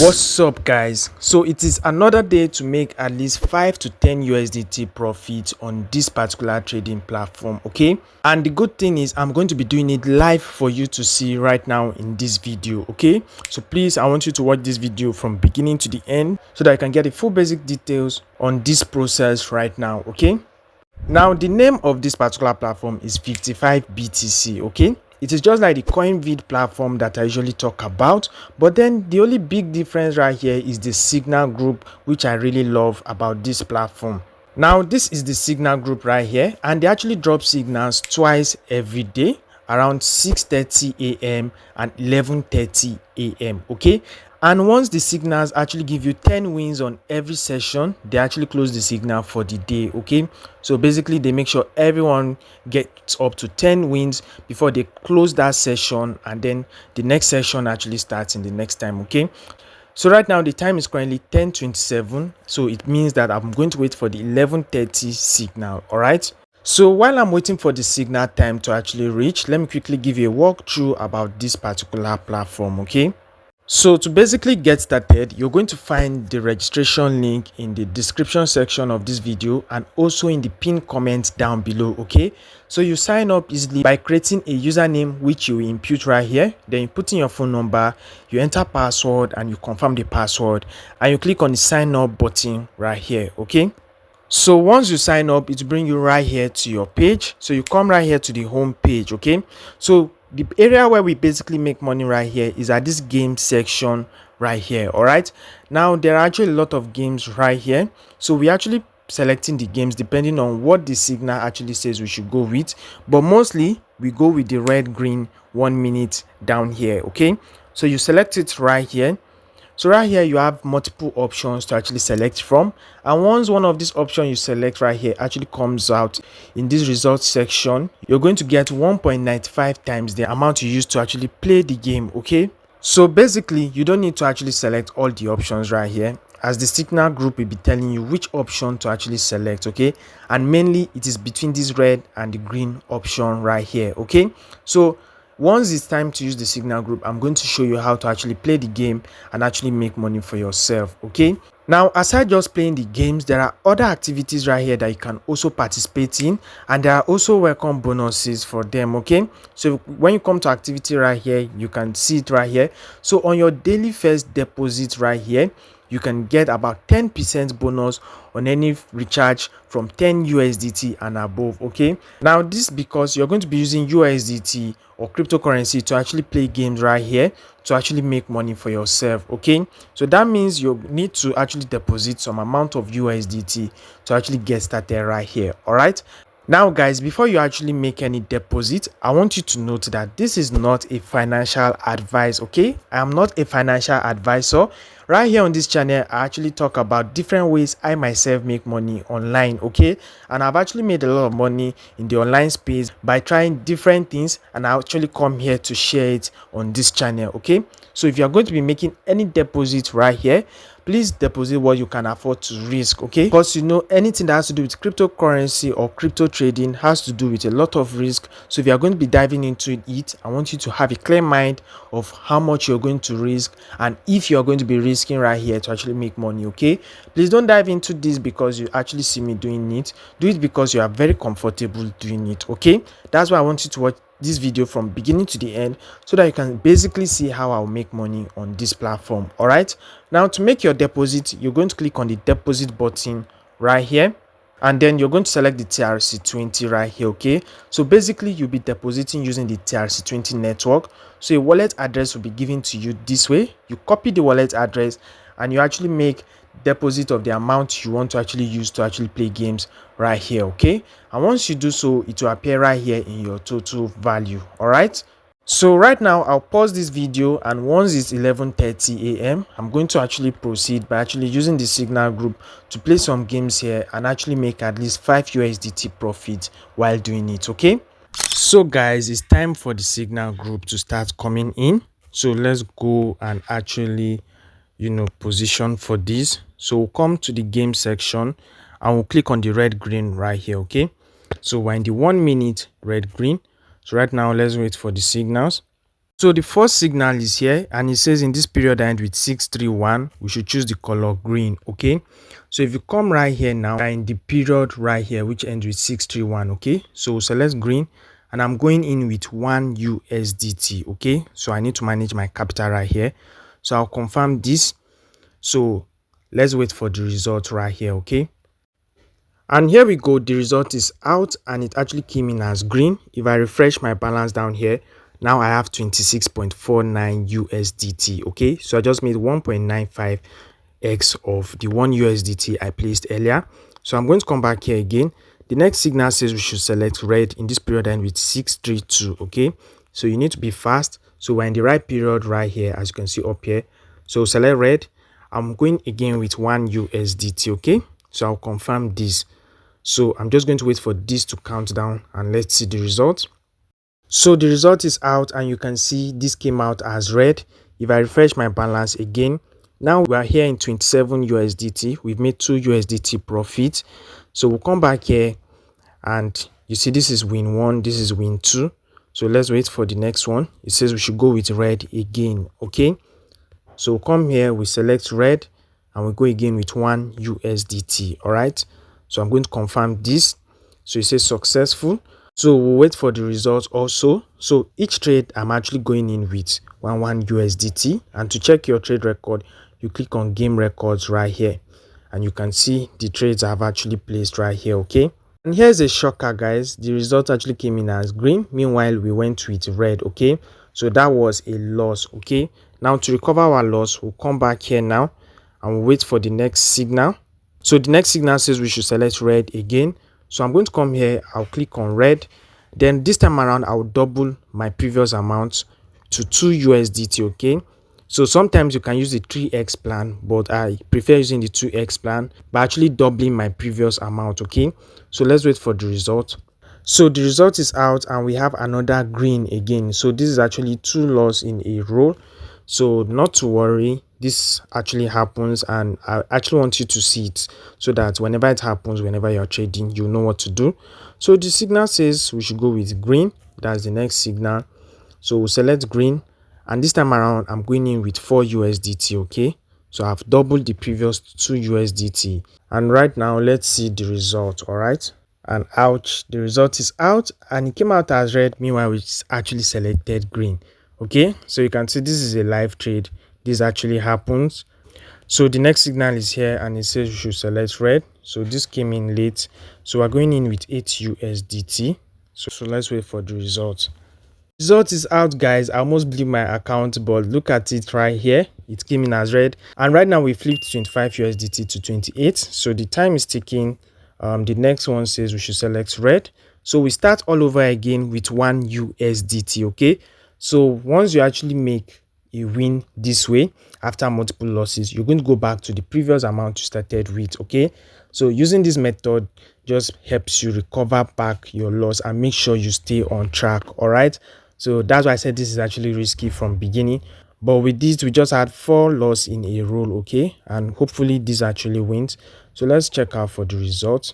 What's up, guys? So it is another day to make at least 5 to 10 USDT profit on this particular trading platform. Okay, and the good thing is I'm going to be doing it live for you to see right now in this video. Okay, so please, I want you to watch this video from beginning to the end so that I can get the full basic details on this process right now. Okay, now the name of this particular platform is 55 BTC. Okay, it is just like the CoinVid platform that I usually talk about, but then the only big difference right here is the signal group, which I really love about this platform. Now this is the signal group right here, and they actually drop signals twice every day around 6:30 a.m. and 11:30 a.m. okay, and once the signals actually give you 10 wins on every session, they actually close the signal for the day. Okay, so basically they make sure everyone gets up to 10 wins before they close that session, and then the next session actually starts in the next time. Okay, so right now the time is currently 10:27, so it means that I'm going to wait for the 11:30 signal. All right, so while I'm waiting for the signal time to actually reach, let me quickly give you a walkthrough about this particular platform. Okay, so to basically get started, you're going to find the registration link in the description section of this video and also in the pinned comment down below. Okay, so you sign up easily by creating a username which you input right here, then you put in your phone number, you enter password and you confirm the password, and you click on the sign up button right here. Okay, so once you sign up, it will bring you right here to your page. So you come right here to the home page. Okay, so the area where we basically make money right here is at this game section right here. All right, now there are actually a lot of games right here, so we actually selecting the games depending on what the signal actually says we should go with, but mostly we go with the red green 1 minute down here. Okay, so you select it right here. So right here you have multiple options to actually select from, and once one of these options you select right here actually comes out in this results section, you're going to get 1.95 times the amount you used to actually play the game. Okay, so basically you don't need to actually select all the options right here, as the signal group will be telling you which option to actually select. Okay, and mainly it is between this red and the green option right here. Okay, so once it's time to use the signal group, I'm going to show you how to actually play the game and actually make money for yourself. Okay, now aside just playing the games, there are other activities right here that you can also participate in, and there are also welcome bonuses for them. Okay, so when you come to activity right here, you can see it right here. So on your daily first deposit right here, you can get about 10% bonus on any recharge from 10 USDT and above. Okay, now this because you're going to be using USDT or cryptocurrency to actually play games right here to actually make money for yourself. Okay, so that means you need to actually deposit some amount of USDT to actually get started right here. All right, now guys, before you actually make any deposit, I want you to note that this is not a financial advice. Okay, I am not a financial advisor. Right here on this channel, I actually talk about different ways I myself make money online. Okay, and I've actually made a lot of money in the online space by trying different things, and I actually come here to share it on this channel. Okay, so if you are going to be making any deposit right here, please deposit what you can afford to risk. Okay, because you know anything that has to do with cryptocurrency or crypto trading has to do with a lot of risk. So if you are going to be diving into it, I want you to have a clear mind of how much you're going to risk and if you're going to be risking right here to actually make money. Okay, please don't dive into this because you actually see me doing it. Do it because you are very comfortable doing it. Okay, that's why I want you to watch this video from beginning to the end so that you can basically see how I'll make money on this platform. All right, now to make your deposit, you're going to click on the deposit button right here, and then you're going to select the TRC20 right here. Okay, so basically you'll be depositing using the TRC20 network. So a wallet address will be given to you this way. You copy the wallet address and you actually make deposit of the amount you want to actually use to actually play games right here. Okay, and once you do so, it will appear right here in your total value. All right, so right now I'll pause this video, and once it's 11:30 a.m. I'm going to actually proceed by actually using the signal group to play some games here and actually make at least 5 USDT profit while doing it. Okay, so guys, it's time for the signal group to start coming in. So let's go and actually position for this. So we'll come to the game section and we'll click on the red green right here. Okay, so we're in the 1 minute red green. So right now let's wait for the signals. So the first signal is here, and it says in this period end with 631, we should choose the color green. Okay, so if you come right here now, in the period right here which ends with 631, okay, so select green, and I'm going in with 1 USDT. Okay, so I need to manage my capital right here, so I'll confirm this. So let's wait for the result right here. Okay, and here we go, the result is out and it actually came in as green. If I refresh my balance down here, now I have 26.49 USDT. Okay, so I just made 1.95x of the 1 USDT I placed earlier. So I'm going to come back here again. The next signal says we should select red in this period end with 632. Okay, so you need to be fast. So we're in the right period right here, as you can see up here. So select red. I'm going again with 1 USDT. Okay, so I'll confirm this. So I'm just going to wait for this to count down and let's see the result. So the result is out and you can see this came out as red. If I refresh my balance again, now we are here in 27 USDT. We've made 2 USDT profit. So we'll come back here and you see this is win 1, this is win 2. So let's wait for the next one. It says we should go with red again. Okay, so come here, we select red and we go again with 1 USDT. All right, so I'm going to confirm this. So it says successful. So we'll wait for the results also. So each trade I'm actually going in with 1 USDT, and to check your trade record, you click on game records right here and you can see the trades I've actually placed right here. Okay, and here's a shocker, guys. The result actually came in as green. Meanwhile, we went with red. Okay, so that was a loss. Okay, now to recover our loss, we'll come back here now and we'll wait for the next signal. So the next signal says we should select red again. So I'm going to come here, I'll click on red. Then this time around, I'll double my previous amount to 2 USDT. Okay, so sometimes you can use the 3x plan, but I prefer using the 2x plan by actually doubling my previous amount. Okay, so let's wait for the result. So the result is out and we have another green again. So this is actually 2 loss in a row. So not to worry, this actually happens and I actually want you to see it so that whenever it happens, whenever you're trading, you know what to do. So the signal says we should go with green. That's the next signal. So we'll select green, and this time around I'm going in with 4 USDT. Okay, so I've doubled the previous 2 USDT, and right now let's see the result. All right, and ouch, the result is out and it came out as red. Meanwhile, we actually selected green. Okay, so you can see this is a live trade. This actually happens. So the next signal is here and it says we should select red. So this came in late, so we're going in with 8 USDT. So let's wait for the result. Result is out, guys. I almost blew my account, but look at it right here. It came in as red, and right now we flipped 25 USDT to 28. So the time is ticking. The next one says we should select red. So we start all over again with 1 USDT. Okay, so once you actually make a win this way after multiple losses, you're going to go back to the previous amount you started with. Okay, so using this method just helps you recover back your loss and make sure you stay on track. All right, so that's why I said this is actually risky from beginning, but with this we just had 4 loss in a row. Okay, and hopefully this actually wins. So let's check out for the results.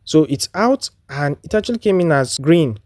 So it's out and it actually came in as green,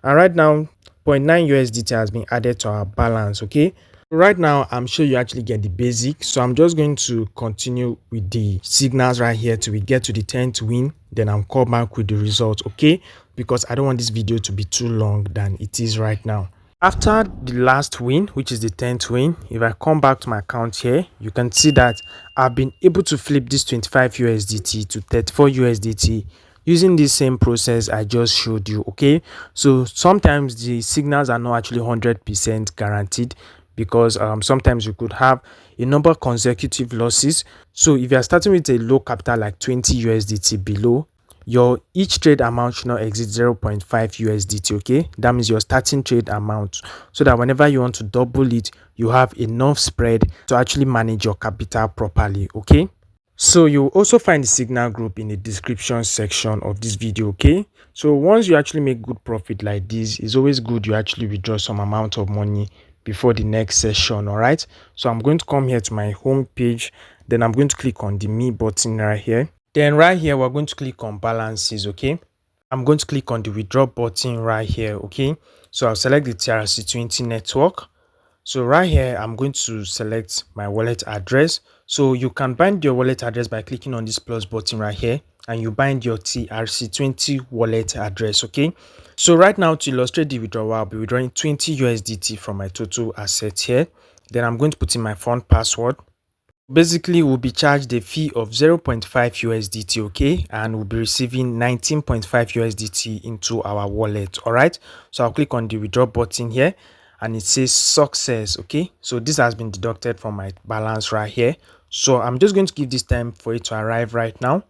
and right now 0.9 USDT has been added to our balance. Okay, right now I'm sure you actually get the basics, so I'm just going to continue with the signals right here till we get to the 10th win, then I'll come back with the result. Okay, because I don't want this video to be too long than it is right now. After the last win, which is the 10th win, if I come back to my account here, you can see that I've been able to flip this 25 USDT to 34 USDT using the same process I just showed you. Okay, so sometimes the signals are not actually 100% guaranteed, because sometimes you could have a number of consecutive losses. So if you are starting with a low capital like 20 USDT below, your each trade amount should not exceed 0.5 USDT. Okay, that means your starting trade amount, so that whenever you want to double it, you have enough spread to actually manage your capital properly. Okay, so you'll also find the signal group in the description section of this video. Okay, so once you actually make good profit like this, it's always good you actually withdraw some amount of money before the next session. All right, so I'm going to come here to my home page, then I'm going to click on the me button right here. Then right here we're going to click on balances. Okay, I'm going to click on the withdraw button right here. Okay, so I'll select the TRC20 network. So right here, I'm going to select my wallet address. So you can bind your wallet address by clicking on this plus button right here, and you bind your TRC20 wallet address. Okay, so right now, to illustrate the withdrawal, I'll be withdrawing 20 USDT from my total asset here. Then I'm going to put in my fund password. Basically, we'll be charged a fee of 0.5 USDT, okay, and we'll be receiving 19.5 USDT into our wallet. All right, so I'll click on the withdraw button here, and it says success. Okay, so this has been deducted from my balance right here. So I'm just going to give this time for it to arrive right now.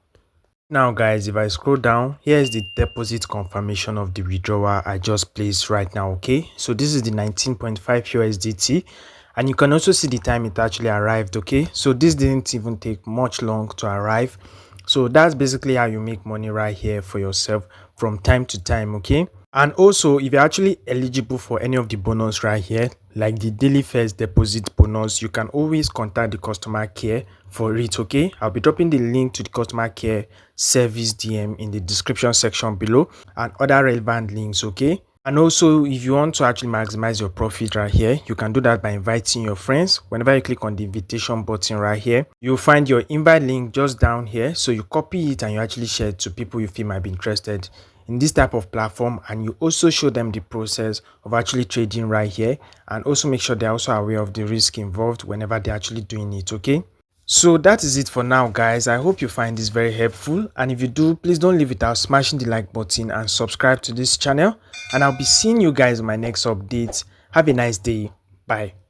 Now guys, if I scroll down, here is the deposit confirmation of the withdrawal I just placed right now. Okay, so this is the 19.5 USDT, and you can also see the time it actually arrived. Okay, so this didn't even take much long to arrive. So that's basically how you make money right here for yourself from time to time. Okay, and also if you're actually eligible for any of the bonus right here, like the daily first deposit bonus, you can always contact the customer care for it. Okay, I'll be dropping the link to the customer care service DM in the description section below, and other relevant links. Okay, and also if you want to actually maximize your profit right here, you can do that by inviting your friends. Whenever you click on the invitation button right here, you'll find your invite link just down here. So you copy it and you actually share it to people you feel might be interested in this type of platform, and you also show them the process of actually trading right here, and also make sure they're also aware of the risk involved whenever they're actually doing it. Okay, so that is it for now guys. I hope you find this very helpful, and if you do, please don't leave without smashing the like button and subscribe to this channel, and I'll be seeing you guys in my next update. Have a nice day. Bye.